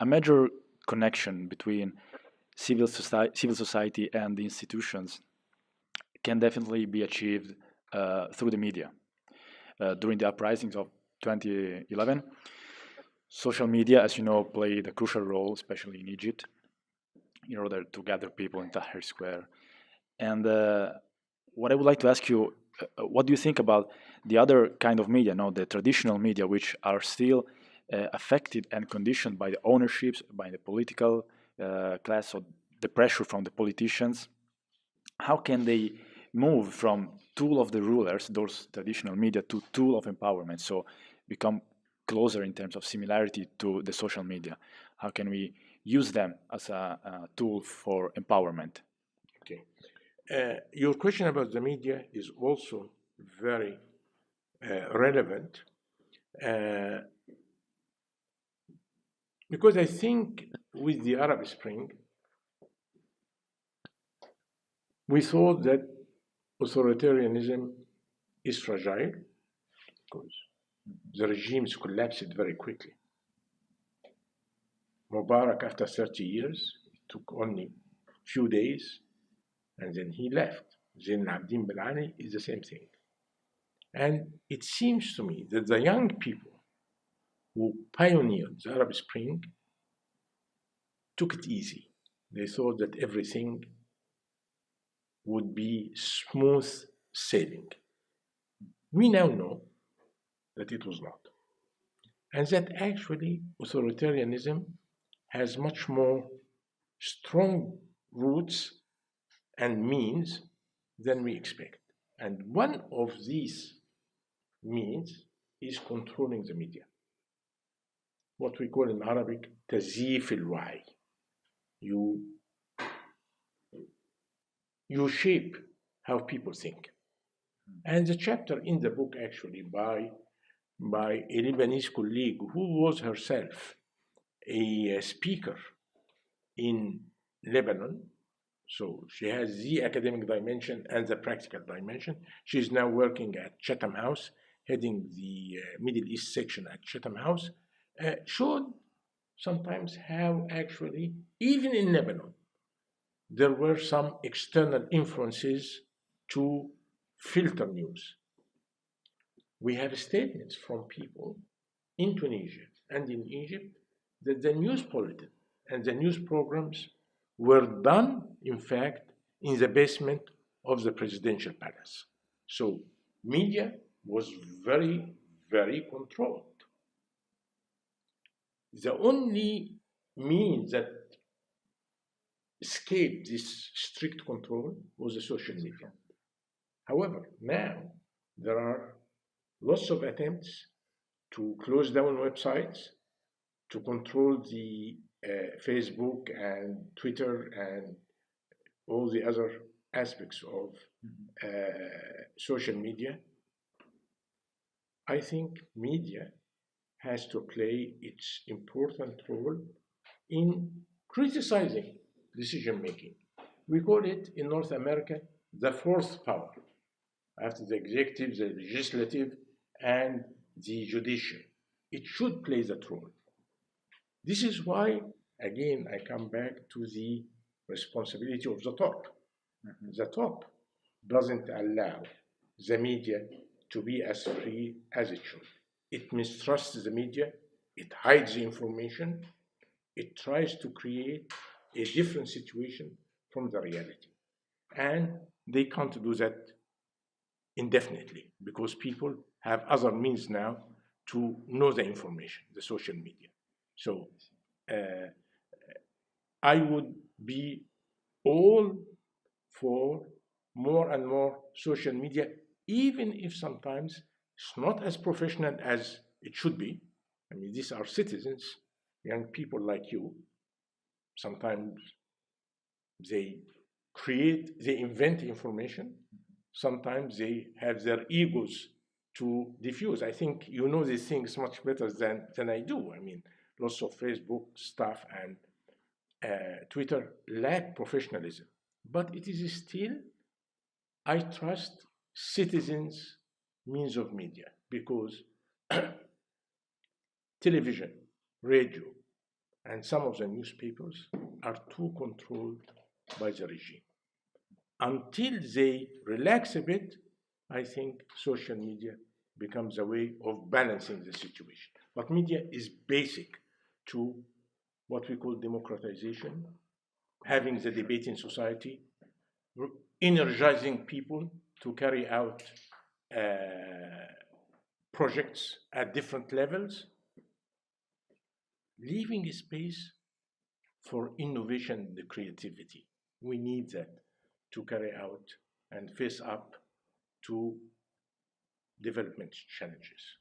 a major connection between civil society and the institutions can definitely be achieved through the media. During the uprisings of 2011, social media, as you know, played a crucial role, especially in Egypt, in order to gather people in Tahrir Square. And what I would like to ask you, what do you think about the other kind of media, no, the traditional media, which are still affected and conditioned by the ownerships, by the political class, so the pressure from the politicians? How can they move from tool of the rulers, those traditional media, to tool of empowerment, so become closer in terms of similarity to the social media? How can we use them as a tool for empowerment? Okay. Your question about the media is also very relevant because I think with the Arab Spring, we thought that authoritarianism is fragile because the regimes collapsed very quickly. Mubarak, after 30 years, it took only few days, and then he left. Zain Abdin Balani is the same thing. And it seems to me that the young people who pioneered the Arab Spring took it easy. They thought that everything would be smooth sailing. We now know that it was not. And that actually authoritarianism has much more strong roots and means than we expect. And one of these means is controlling the media. What we call in Arabic تزييف الوعي. You shape how people think. And the chapter in the book actually by a Lebanese colleague who was herself a speaker in Lebanon. So she has the academic dimension and the practical dimension. She's now working at Chatham House, heading the Middle East section at Chatham House, showed sometimes how actually, even in Lebanon, there were some external influences to filter news. We have statements from people in Tunisia and in Egypt that the news bulletin and the news programs were done, in fact, in the basement of the presidential palace. So media was very, very controlled. The only means that escaped this strict control was the social media. However, now there are lots of attempts to close down websites, to control the Facebook and Twitter and all the other aspects of social media. I think media has to play its important role in criticizing decision making. We call it in North America the fourth power, after the executive, the legislative, and the judicial. It should play that role. This is why, again, I come back to the responsibility of the top. The top doesn't allow the media to be as free as it should. It mistrusts the media, it hides the information, it tries to create a different situation from the reality. And they can't do that indefinitely because people have other means now to know the information, the social media. So I would be all for more and more social media, even if sometimes it's not as professional as it should be. I mean, these are citizens, young people like you. Sometimes they invent information. Sometimes they have their egos to diffuse. I think you know these things much better than I do. I mean, lots of Facebook stuff and Twitter lack professionalism. But it is still, I trust citizens' means of media because television, radio, and some of the newspapers are too controlled by the regime. Until they relax a bit, I think social media becomes a way of balancing the situation. But media is basic to what we call democratization, having the debate in society, energizing people to carry out projects at different levels, leaving a space for innovation and creativity. We need that to carry out and face up to development challenges.